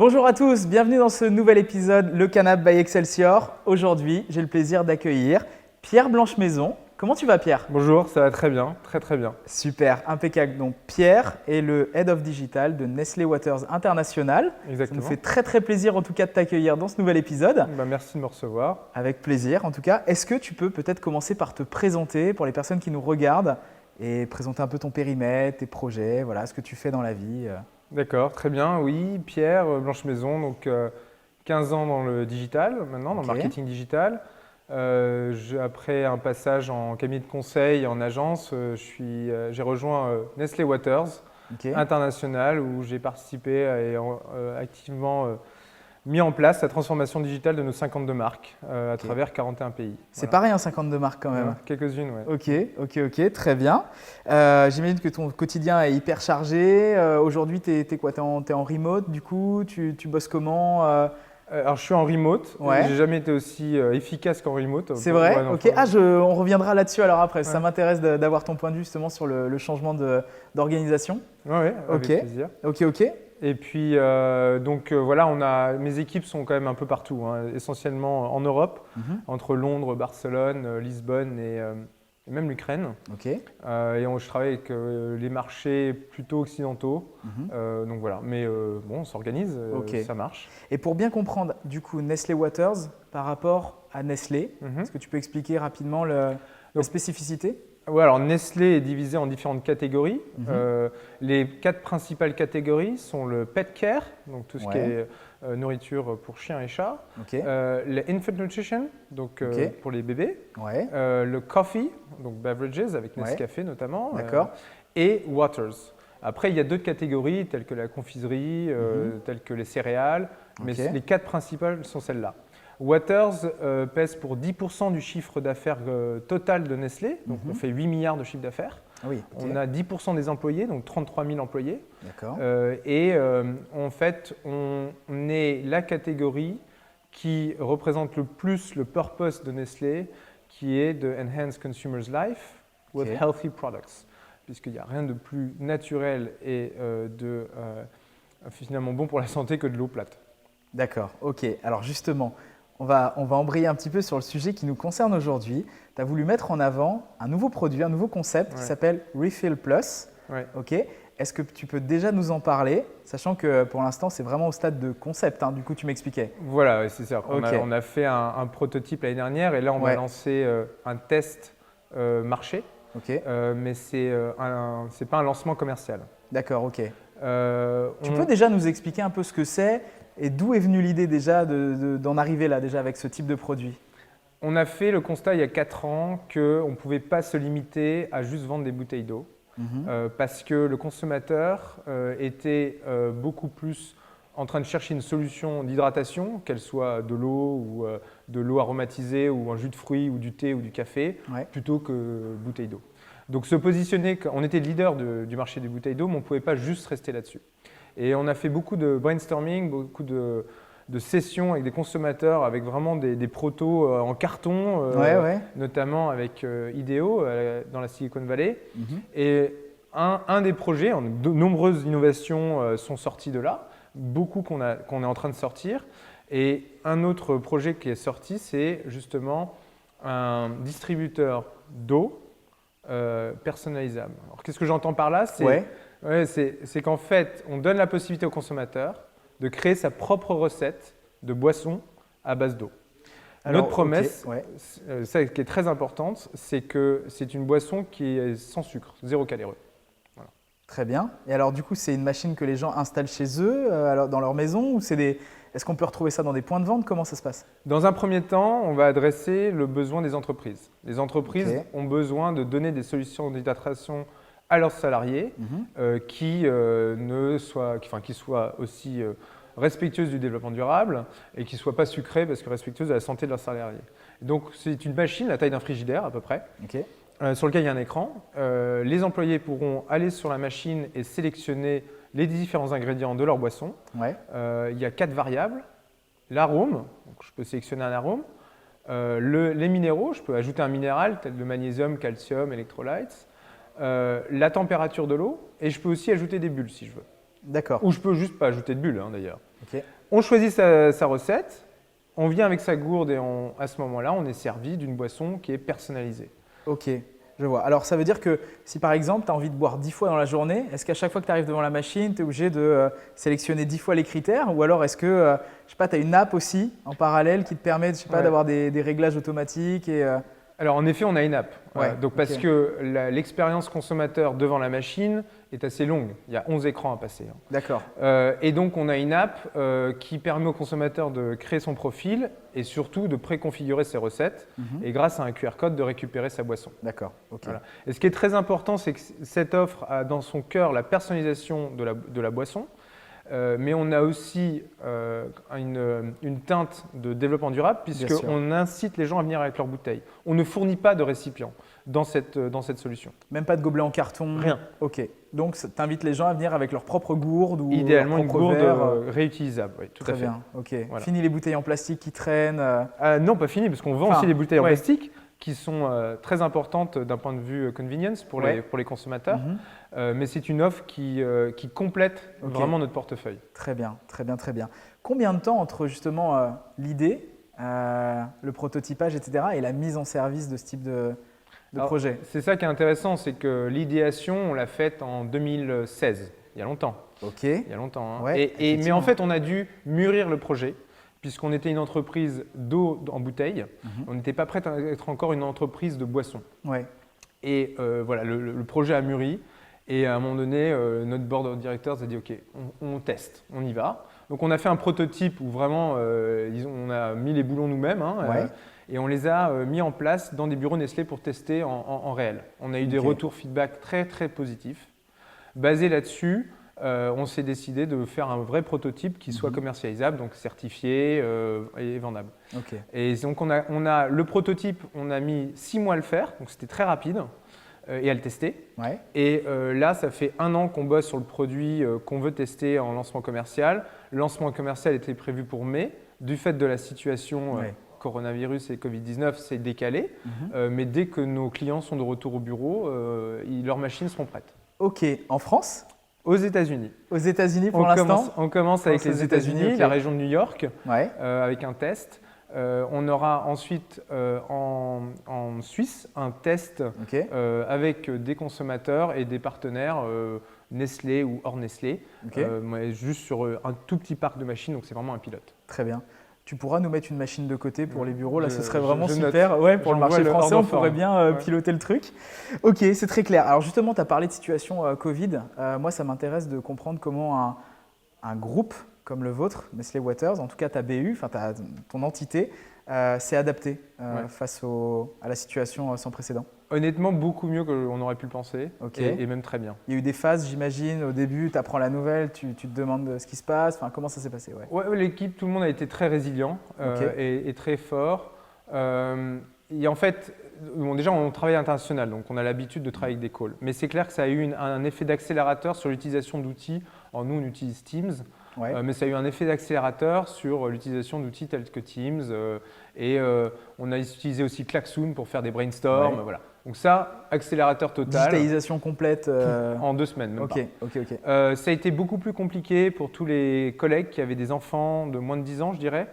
Bonjour à tous, bienvenue dans ce nouvel épisode Le Canap by Excelsior. Aujourd'hui, j'ai le plaisir d'accueillir Pierre Blanchemaison. Comment tu vas Pierre? Bonjour, ça va très bien, très bien. Super, impeccable. Donc Pierre est le Head of Digital de Nestlé Waters International. Exactement. Ça nous fait très plaisir en tout cas de t'accueillir dans ce nouvel épisode. Merci de me recevoir. Avec plaisir en tout cas. Est-ce que tu peux peut-être commencer par te présenter pour les personnes qui nous regardent et présenter un peu ton périmètre, tes projets, voilà, ce que tu fais dans la vie. D'accord, très bien. Oui, Pierre Blanchemaison, donc 15 ans dans le digital maintenant, dans le marketing digital. Après un passage en cabinet de conseil, en agence, j'ai rejoint Nestlé Waters International où j'ai participé et activement mis en place la transformation digitale de nos 52 marques à travers 41 pays. C'est pareil, 52 marques quand même. Quelques-unes, oui. Ok, très bien. J'imagine que ton quotidien est hyper chargé. Aujourd'hui, tu es quoi? Tu es en remote du coup? Tu bosses comment? Alors, je suis en remote. Ouais. J'ai jamais été aussi efficace qu'en remote. C'est vrai? Ok. On reviendra là-dessus alors après. Ouais. Ça m'intéresse d'avoir ton point de vue justement sur le changement d'organisation. Oui, avec plaisir. Ok. Et puis, voilà, mes équipes sont quand même un peu partout, essentiellement en Europe, entre Londres, Barcelone, Lisbonne et même l'Ukraine. Ok. Et je travaille avec les marchés plutôt occidentaux. Donc voilà, mais bon, on s'organise, ça marche. Et pour bien comprendre, du coup, Nestlé Waters par rapport à Nestlé, est-ce que tu peux expliquer rapidement la spécificité? Oui, alors Nestlé est divisé en différentes catégories. Les 4 principales catégories sont le pet care, donc tout ce qui est nourriture pour chiens et chats, le infant nutrition, donc pour les bébés, le coffee, donc beverages avec Nescafé notamment, et waters. Après, il y a d'autres catégories telles que la confiserie, telles que les céréales, mais les 4 principales sont celles-là. Waters pèse pour 10% du chiffre d'affaires total de Nestlé, donc on fait 8 milliards de chiffre d'affaires. On a 10% des employés, donc 33 000 employés. En fait, on est la catégorie qui représente le plus le purpose de Nestlé, qui est de enhance consumers' life with healthy products, puisqu'il n'y a rien de plus naturel et finalement bon pour la santé que de l'eau plate. D'accord, ok. Alors justement, on va embrayer un petit peu sur le sujet qui nous concerne aujourd'hui. Tu as voulu mettre en avant un nouveau produit, un nouveau concept qui s'appelle Refill Plus. Est-ce que tu peux déjà nous en parler, sachant que pour l'instant, c'est vraiment au stade de concept, du coup, tu m'expliquais. Voilà, c'est ça. On a fait un prototype l'année dernière et là, on va lancer un test marché, mais ce n'est pas un lancement commercial. D'accord, ok. Tu peux déjà nous expliquer un peu ce que c'est et d'où est venue l'idée déjà d'en arriver là déjà avec ce type de produit? On a fait le constat il y a 4 ans qu'on ne pouvait pas se limiter à juste vendre des bouteilles d'eau parce que le consommateur était beaucoup plus en train de chercher une solution d'hydratation, qu'elle soit de l'eau ou de l'eau aromatisée ou un jus de fruits ou du thé ou du café, plutôt que bouteille d'eau. Donc se positionner, on était leader du marché des bouteilles d'eau, mais on ne pouvait pas juste rester là-dessus. Et on a fait beaucoup de brainstorming, beaucoup de sessions avec des consommateurs, avec vraiment des protos en carton, notamment avec IDEO dans la Silicon Valley. Et un des projets, de nombreuses innovations sont sorties de là, beaucoup qu'on est en train de sortir. Et un autre projet qui est sorti, c'est justement un distributeur d'eau personnalisable. Alors qu'est-ce que j'entends par là? C'est qu'en fait, on donne la possibilité au consommateur de créer sa propre recette de boisson à base d'eau. Notre promesse, celle qui est très importante, c'est que c'est une boisson qui est sans sucre, 0 calories. Voilà. Très bien. Et alors du coup, c'est une machine que les gens installent chez eux, dans leur maison, ou est-ce qu'on peut retrouver ça dans des points de vente? Comment ça se passe? Dans un premier temps, on va adresser le besoin des entreprises. Les entreprises ont besoin de donner des solutions d'hydratation à leurs salariés qui soient aussi respectueuses du développement durable et qui ne soient pas sucrées parce que respectueuses de la santé de leurs salariés. Donc c'est une machine, la taille d'un frigidaire à peu près, sur lequel il y a un écran. Les employés pourront aller sur la machine et sélectionner les différents ingrédients de leur boisson. Il y a 4 variables. L'arôme, je peux sélectionner un arôme. Les minéraux, je peux ajouter un minéral tel le magnésium, calcium, électrolytes. La température de l'eau et je peux aussi ajouter des bulles si je veux. D'accord. Ou je peux juste pas ajouter de bulles d'ailleurs. Okay. On choisit sa recette, on vient avec sa gourde et à ce moment-là, on est servi d'une boisson qui est personnalisée. Ok, je vois. Alors ça veut dire que si par exemple tu as envie de boire 10 fois dans la journée, est-ce qu'à chaque fois que tu arrives devant la machine, tu es obligé de sélectionner 10 fois les critères? Ou alors est-ce que je sais pas, tu as une app aussi en parallèle qui te permet je sais pas, d'avoir des réglages automatiques Alors en effet, on a une app. Parce ok. que l'expérience consommateur devant la machine est assez longue. Il y a 11 écrans à passer. D'accord. Et donc on a une app qui permet au consommateur de créer son profil et surtout de préconfigurer ses recettes et grâce à un QR code de récupérer sa boisson. D'accord. Ok. Voilà. Et ce qui est très important, c'est que cette offre a dans son cœur la personnalisation de la boisson. Mais on a aussi une teinte de développement durable puisqu'on incite les gens à venir avec leur bouteille. On ne fournit pas de récipient dans cette solution. Même pas de gobelet en carton? Rien. Ok. Donc tu invites les gens à venir avec leur propre gourde ou idéalement leur une propre gourde verre. réutilisable. Oui, tout Très à fait. bien. Ok. Voilà. Fini les bouteilles en plastique qui traînent. Non, pas fini parce qu'on vend aussi des bouteilles en plastique qui sont très importantes d'un point de vue convenience pour les consommateurs. Mais c'est une offre qui complète vraiment notre portefeuille. Très bien, très bien, très bien. Combien de temps entre justement l'idée, le prototypage, etc. et la mise en service de ce type de projet? C'est ça qui est intéressant, c'est que l'idéation, on l'a faite en 2016, il y a longtemps. Ok. Il y a longtemps. Hein. Ouais, mais en fait, on a dû mûrir le projet puisqu'on était une entreprise d'eau en bouteille. On n'était pas prêt à être encore une entreprise de boissons. Ouais. Et voilà, le projet a mûri. Et à un moment donné, notre board of directors a dit « Ok, on teste, on y va ». Donc on a fait un prototype où vraiment, on a mis les boulons nous-mêmes et on les a mis en place dans des bureaux Nestlé pour tester en réel. On a eu des retours feedback très très positifs. Basé là-dessus, on s'est décidé de faire un vrai prototype qui soit commercialisable, donc certifié et vendable. Okay. Et donc on a le prototype, on a mis 6 mois à le faire, donc c'était très rapide. Et à le tester. Ouais. Et là, ça fait 1 an qu'on bosse sur le produit qu'on veut tester en lancement commercial. Le lancement commercial était prévu pour mai. Du fait de la situation coronavirus et Covid-19, c'est décalé. Mais dès que nos clients sont de retour au bureau, leurs machines seront prêtes. Ok. En France? Aux États-Unis. Aux États-Unis pour l'instant? On commence avec les États-Unis, la région de New York, avec un test. On aura ensuite en Suisse un test avec des consommateurs et des partenaires Nestlé ou hors Nestlé, juste sur un tout petit parc de machines, donc c'est vraiment un pilote. Très bien. Tu pourras nous mettre une machine de côté pour les bureaux, là ce serait vraiment super. Ouais, pour le marché français, on pourrait bien piloter le truc. Ok, c'est très clair. Alors justement, tu as parlé de situation Covid. Moi, ça m'intéresse de comprendre comment un groupe comme le vôtre, Nestlé Waters, en tout cas ta BU, ton entité, s'est adaptée face à la situation sans précédent? Honnêtement, beaucoup mieux qu'on aurait pu le penser, et même très bien. Il y a eu des phases, j'imagine, au début, tu apprends la nouvelle, tu te demandes ce qui se passe, comment ça s'est passé? L'équipe, tout le monde a été très résilient et très fort. Et en fait, déjà, on travaille à l'international, donc on a l'habitude de travailler avec des calls. Mais c'est clair que ça a eu un effet d'accélérateur sur l'utilisation d'outils. Alors nous, on utilise Teams. Mais ça a eu un effet d'accélérateur sur l'utilisation d'outils tels que Teams on a utilisé aussi Klaxoon pour faire des brainstorms. Voilà. Donc ça, accélérateur total. Digitalisation complète en 2 semaines même pas. Ça a été beaucoup plus compliqué pour tous les collègues qui avaient des enfants de moins de 10 ans, je dirais,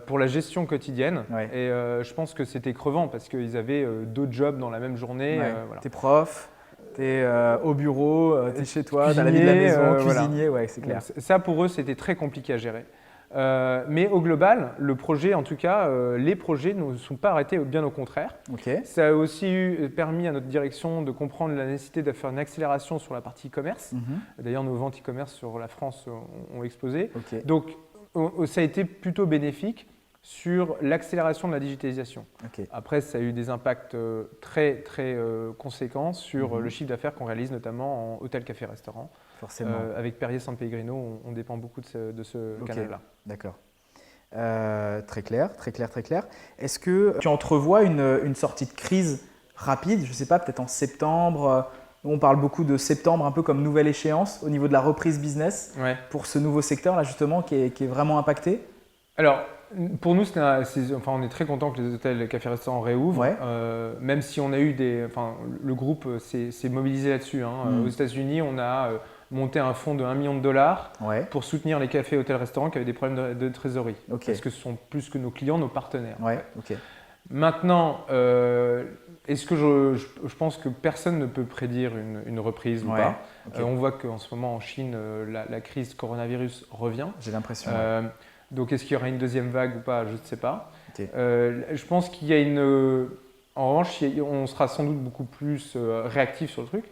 pour la gestion quotidienne. Et je pense que c'était crevant parce qu'ils avaient 2 jobs dans la même journée. Voilà. T'es prof, t'es au bureau, t'es chez toi, t'as la vie de la maison, cuisinier, c'est clair. Ça, pour eux, c'était très compliqué à gérer. Mais au global, le projet, en tout cas, les projets ne sont pas arrêtés, bien au contraire. Ça a aussi permis à notre direction de comprendre la nécessité de faire une accélération sur la partie e-commerce. D'ailleurs, nos ventes e-commerce sur la France ont explosé. Donc, ça a été plutôt bénéfique sur l'accélération de la digitalisation. Après, ça a eu des impacts très, très conséquents sur le chiffre d'affaires qu'on réalise notamment en hôtel, café, restaurant. Forcément. Avec Perrier San Pellegrino, on dépend beaucoup de ce canal-là. D'accord. Très clair, très clair, très clair. Est-ce que tu entrevois une sortie de crise rapide? Je ne sais pas, peut-être en septembre. On parle beaucoup de septembre, un peu comme nouvelle échéance au niveau de la reprise business pour ce nouveau secteur là justement qui est vraiment impacté. Alors, pour nous, on est très content que les hôtels, les cafés, restaurants réouvrent, même si on a eu le groupe s'est mobilisé là-dessus. Aux États-Unis, on a monté un fonds de $1 million Ouais. pour soutenir les cafés, hôtels, restaurants qui avaient des problèmes de trésorerie. Ok. Parce que ce sont plus que nos clients, nos partenaires. Ouais, ok. Maintenant, est-ce que je pense que personne ne peut prédire une reprise ou Ouais, pas. ok. On voit qu'en ce moment en Chine, la crise coronavirus revient. J'ai l'impression. Donc est-ce qu'il y aura une deuxième vague ou pas? Je ne sais pas. Ok. Je pense qu'il y a en revanche, on sera sans doute beaucoup plus réactif sur le truc.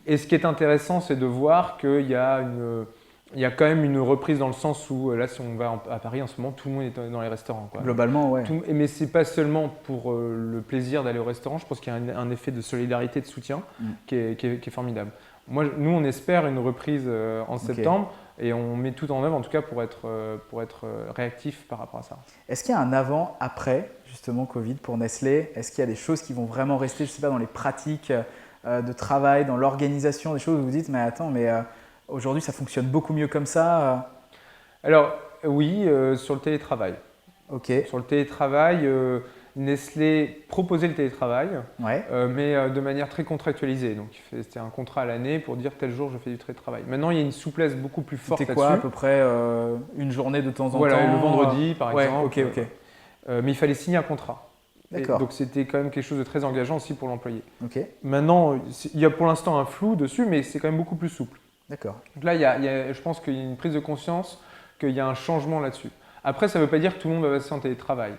Et ce qui est intéressant, c'est de voir qu'il y a quand même une reprise dans le sens où, là, si on va à Paris en ce moment, tout le monde est dans les restaurants, quoi. Globalement, ouais. Mais ce n'est pas seulement pour le plaisir d'aller au restaurant. Je pense qu'il y a un effet de solidarité, de soutien qui est formidable. Nous, on espère une reprise en septembre et on met tout en œuvre, en tout cas, pour être réactif par rapport à ça. Est-ce qu'il y a un avant-après, justement, Covid pour Nestlé? Est-ce qu'il y a des choses qui vont vraiment rester, je ne sais pas, dans les pratiques de travail, dans l'organisation, des choses où vous dites, mais attends, mais aujourd'hui, ça fonctionne beaucoup mieux comme ça Alors, oui, sur le télétravail. Ok. Sur le télétravail, Nestlé proposait le télétravail, Ouais. mais de manière très contractualisée. Donc, c'était un contrat à l'année pour dire tel jour je fais du télétravail. Maintenant, il y a une souplesse beaucoup plus forte là-dessus. C'était quoi, à peu près une journée de temps en temps? Voilà, le vendredi, par Ouais, exemple. ok. Mais il fallait signer un contrat. D'accord. Donc, c'était quand même quelque chose de très engageant aussi pour l'employé. Ok. Maintenant, il y a pour l'instant un flou dessus, mais c'est quand même beaucoup plus souple. D'accord. Donc là, je pense qu'il y a une prise de conscience qu'il y a un changement là-dessus. Après, ça ne veut pas dire que tout le monde va passer en télétravail.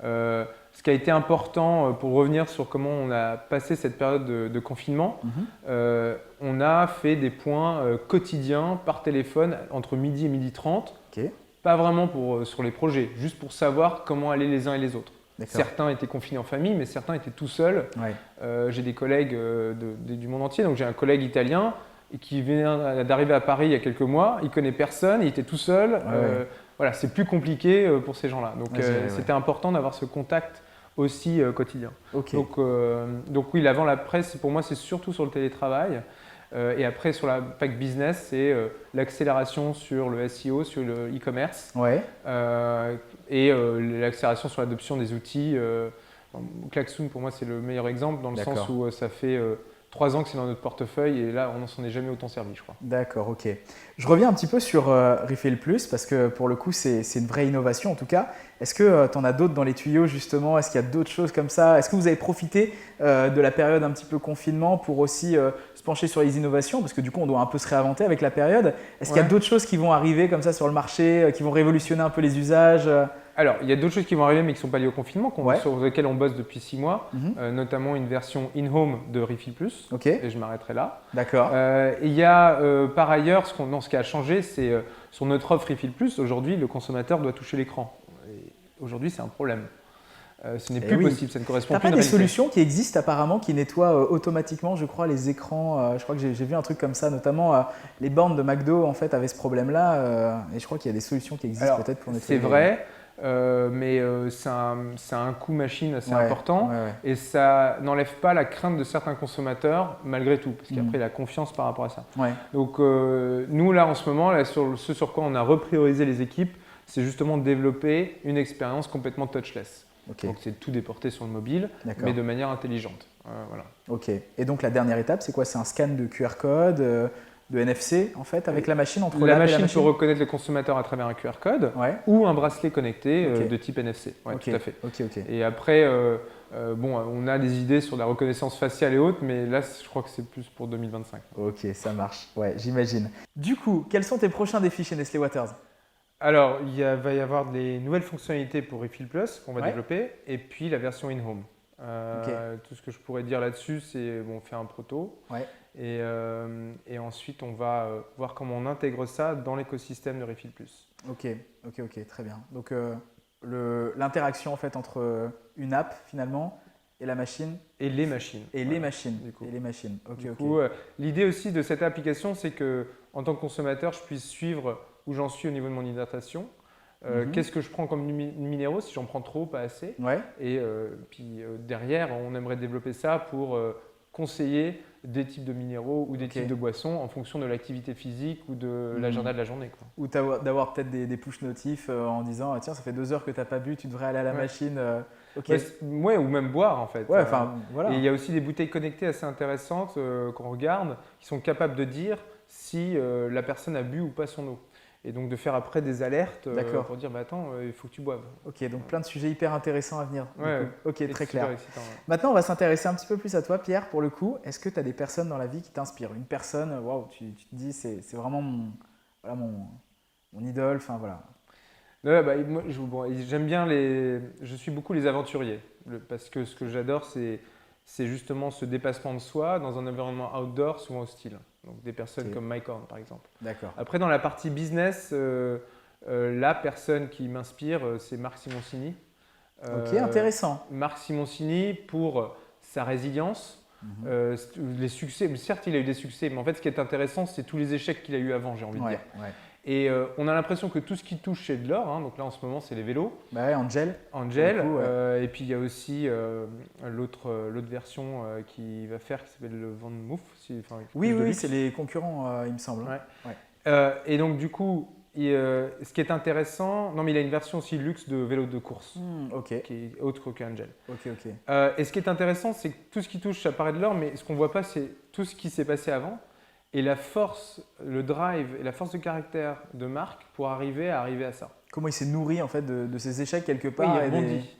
Ce qui a été important pour revenir sur comment on a passé cette période de confinement, on a fait des points quotidiens par téléphone entre midi et midi 30. Ok. Pas vraiment sur les projets, juste pour savoir comment allaient les uns et les autres. D'accord. Certains étaient confinés en famille, mais certains étaient tout seuls. Ouais. J'ai des collègues du monde entier. Donc j'ai un collègue italien qui vient d'arriver à Paris il y a quelques mois. Il connaît personne, il était tout seul. Ouais. Voilà, c'est plus compliqué pour ces gens-là. Donc c'était important d'avoir ce contact aussi quotidien. Ok. Donc oui, l'avant, l'après, pour moi, c'est surtout sur le télétravail. Et après, sur la PAC Business, c'est l'accélération sur le SEO, sur le e-commerce. Ouais. Et l'accélération sur l'adoption des outils. Klaxoon, pour moi, c'est le meilleur exemple dans le sens où ça fait 3 ans que c'est dans notre portefeuille et là, on ne s'en est jamais autant servi, je crois. D'accord, ok. Je reviens un petit peu sur Refill Plus parce que pour le coup, c'est une vraie innovation en tout cas. Est-ce que tu en as d'autres dans les tuyaux justement? Est-ce qu'il y a d'autres choses comme ça? Est-ce que vous avez profité de la période un petit peu confinement pour aussi se pencher sur les innovations? Parce que du coup, on doit un peu se réinventer avec la période. Est-ce qu'il y a d'autres choses qui vont arriver comme ça sur le marché, qui vont révolutionner un peu les usages? Alors, il y a d'autres choses qui vont arriver mais qui ne sont pas liées au confinement, sur lesquelles on bosse depuis 6 mois, notamment une version in-home de Refill Plus. Ok. Et je m'arrêterai là. D'accord. Il y a par ailleurs, ce qui a changé, c'est sur notre offre Refill Plus, aujourd'hui, le consommateur doit toucher l'écran. Aujourd'hui, c'est un problème. Ce n'est plus possible, ça ne correspond plus à une réalité. T'as pas des solutions qui existent apparemment qui nettoient automatiquement, je crois, les écrans. Je crois que j'ai vu un truc comme ça, notamment les bornes de McDo en fait avaient ce problème-là. Et je crois qu'il y a des solutions qui existent peut-être pour nettoyer. C'est vrai. Mais c'est un coût machine assez important et ça n'enlève pas la crainte de certains consommateurs malgré tout, parce qu'après il y a la confiance par rapport à ça. Donc nous là en ce moment, ce sur quoi on a repriorisé les équipes, c'est justement de développer une expérience complètement touchless. Donc c'est tout déporté sur le mobile, mais de manière intelligente. Voilà. Ok. Et donc la dernière étape, c'est quoi? C'est un scan de QR code de NFC en fait avec la machine entre la machine peut reconnaître le consommateur à travers un QR code ou un bracelet connecté de type NFC. Tout à fait. Et après, on a des idées sur la reconnaissance faciale et autres, mais là, je crois que c'est plus pour 2025. Ok, ça marche. Ouais, j'imagine. Du coup, quels sont tes prochains défis chez Nestlé Waters? Alors, va y avoir des nouvelles fonctionnalités pour Refill Plus qu'on va développer, et puis la version in-home. Tout ce que je pourrais dire là-dessus, c'est on fait un proto. Et ensuite, on va voir comment on intègre ça dans l'écosystème de Refill Plus. Ok, très bien. Donc, l'interaction en fait entre une app finalement et la machine. Et les machines. Les machines. Du coup, l'idée aussi de cette application, c'est que en tant que consommateur, je puisse suivre où j'en suis au niveau de mon hydratation. Qu'est-ce que je prends comme minéraux, si j'en prends trop, pas assez. Et puis derrière, on aimerait développer ça pour conseiller des types de minéraux ou des types de boissons en fonction de l'activité physique ou de l'agenda de la journée. Ou d'avoir peut-être des push notifs en disant tiens, ça fait 2 heures que tu n'as pas bu, tu devrais aller à la machine. Ou même boire en fait. Voilà. Et il y a aussi des bouteilles connectées assez intéressantes qu'on regarde qui sont capables de dire si la personne a bu ou pas son eau. Et donc de faire après des alertes pour dire attends, il faut que tu boives. Ok, donc plein de sujets hyper intéressants à venir. Ouais, ok, très clair. Excitant, ouais. Maintenant, on va s'intéresser un petit peu plus à toi, Pierre, pour le coup. Est-ce que tu as des personnes dans la vie qui t'inspirent? Une personne, waouh, tu te dis, c'est vraiment mon idole, enfin voilà. Ouais, moi, j'aime bien je suis beaucoup les aventuriers. Parce que ce que j'adore, c'est justement ce dépassement de soi dans un environnement outdoor souvent hostile. Donc des personnes comme Mike Horn par exemple. D'accord. Après dans la partie business, la personne qui m'inspire, c'est Marc Simoncini. Ok, intéressant. Marc Simoncini pour sa résilience, les succès. Certes, il a eu des succès, mais en fait ce qui est intéressant, c'est tous les échecs qu'il a eu avant, j'ai envie de dire. Ouais. Et on a l'impression que tout ce qui touche, c'est de l'or. Donc là, en ce moment, c'est les vélos. Bah ouais, Angel. Coup, et puis, il y a aussi l'autre version qui va faire, qui s'appelle le Van Moof. Oui, c'est les concurrents, il me semble. Ouais. Et donc, du coup, ce qui est intéressant, non, mais il a une version aussi luxe de vélo de course, qui est autre qu'Angel. Ok. Et ce qui est intéressant, c'est que tout ce qui touche, ça paraît de l'or, mais ce qu'on ne voit pas, c'est tout ce qui s'est passé avant. Et la force, le drive et la force de caractère de Marc pour arriver à ça. Comment il s'est nourri en fait de ses échecs quelque part.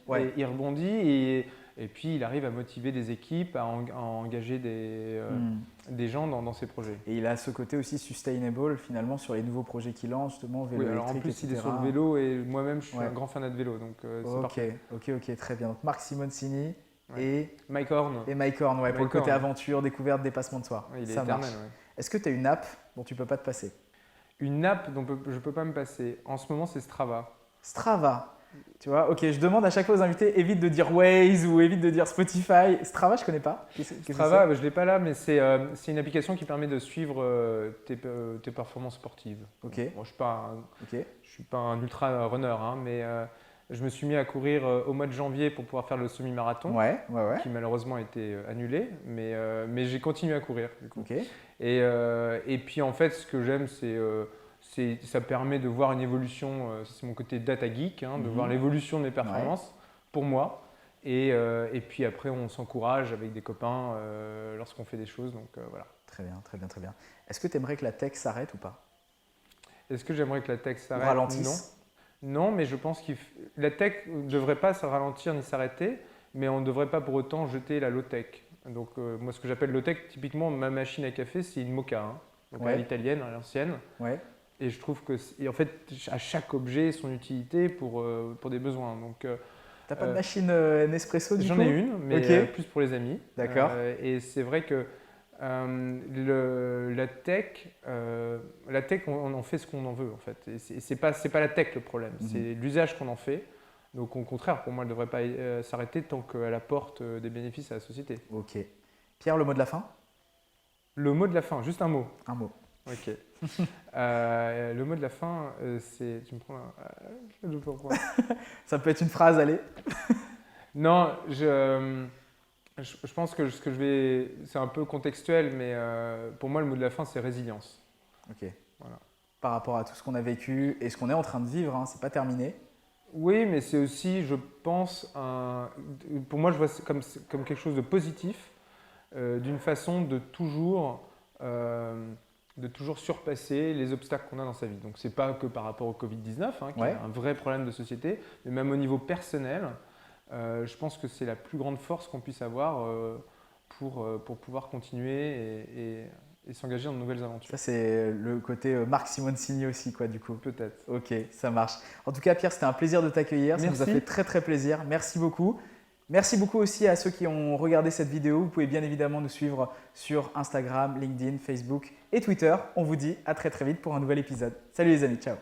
Oui, il rebondit et puis il arrive à motiver des équipes, à engager des gens dans ses projets. Et il a ce côté aussi sustainable finalement sur les nouveaux projets qu'il lance, justement, vélo électrique, alors en plus etc. il est sur le vélo et moi-même je suis un grand fanat de vélo. Donc c'est parfait. Ok, très bien. Donc Marc Simoncini et Mike Horn. Pour le côté aventure, découverte, dépassement de soi. Il est ça éternel. Marche. Est-ce que tu as une app dont tu ne peux pas te passer? Une app dont je ne peux pas me passer, en ce moment c'est Strava. Strava. Tu vois, ok, je demande à chaque fois aux invités, évite de dire Waze ou évite de dire Spotify. Strava, je ne connais pas. Strava, je ne l'ai pas là, mais c'est une application qui permet de suivre tes performances sportives. Ok. Bon, je ne suis pas un ultra runner, mais je me suis mis à courir au mois de janvier pour pouvoir faire le semi-marathon, qui malheureusement a été annulé, mais j'ai continué à courir. Du coup. Okay. Et puis en fait, ce que j'aime, ça permet de voir une évolution, c'est mon côté data geek, de voir l'évolution de mes performances pour moi. Et puis après, on s'encourage avec des copains lorsqu'on fait des choses. Donc, voilà. Très bien. Est-ce que tu aimerais que la tech s'arrête ou pas? Est-ce que j'aimerais que la tech s'arrête? Ou ralentisse? Non, mais je pense que la tech ne devrait pas se ralentir ni s'arrêter, mais on ne devrait pas pour autant jeter la low-tech. Donc moi, ce que j'appelle low-tech, typiquement, ma machine à café, c'est une Moka, donc à l'italienne, à l'ancienne. Ouais. Et je trouve que, en fait, à chaque objet, son utilité pour des besoins. Donc, t'as pas de machine Nespresso du coup? J'en ai une, mais plus pour les amis. D'accord. Et c'est vrai que la tech, on en fait ce qu'on en veut en fait. Et c'est pas la tech le problème, c'est l'usage qu'on en fait. Donc au contraire, pour moi, elle ne devrait pas s'arrêter tant qu'elle apporte des bénéfices à la société. Ok. Pierre, le mot de la fin? Le mot de la fin, juste un mot. Un mot. Ok. Le mot de la fin, c'est… Tu me prends je sais pas pourquoi. Ça peut être une phrase, allez. Non, je pense que c'est un peu contextuel, mais pour moi, le mot de la fin, c'est résilience. Ok. Voilà. Par rapport à tout ce qu'on a vécu et ce qu'on est en train de vivre, c'est pas terminé. Oui, mais c'est aussi, je pense, pour moi, je vois comme quelque chose de positif, d'une façon de toujours surpasser les obstacles qu'on a dans sa vie. Donc, ce n'est pas que par rapport au Covid-19, qui est un vrai problème de société, mais même au niveau personnel, je pense que c'est la plus grande force qu'on puisse avoir pour pouvoir continuer et s'engager dans de nouvelles aventures. Ça, c'est le côté Marc Simoncini aussi, quoi, du coup. Peut-être. Ok, ça marche. En tout cas, Pierre, c'était un plaisir de t'accueillir. Ça nous a fait très, très plaisir. Merci beaucoup. Merci beaucoup aussi à ceux qui ont regardé cette vidéo. Vous pouvez bien évidemment nous suivre sur Instagram, LinkedIn, Facebook et Twitter. On vous dit à très, très vite pour un nouvel épisode. Salut les amis, ciao.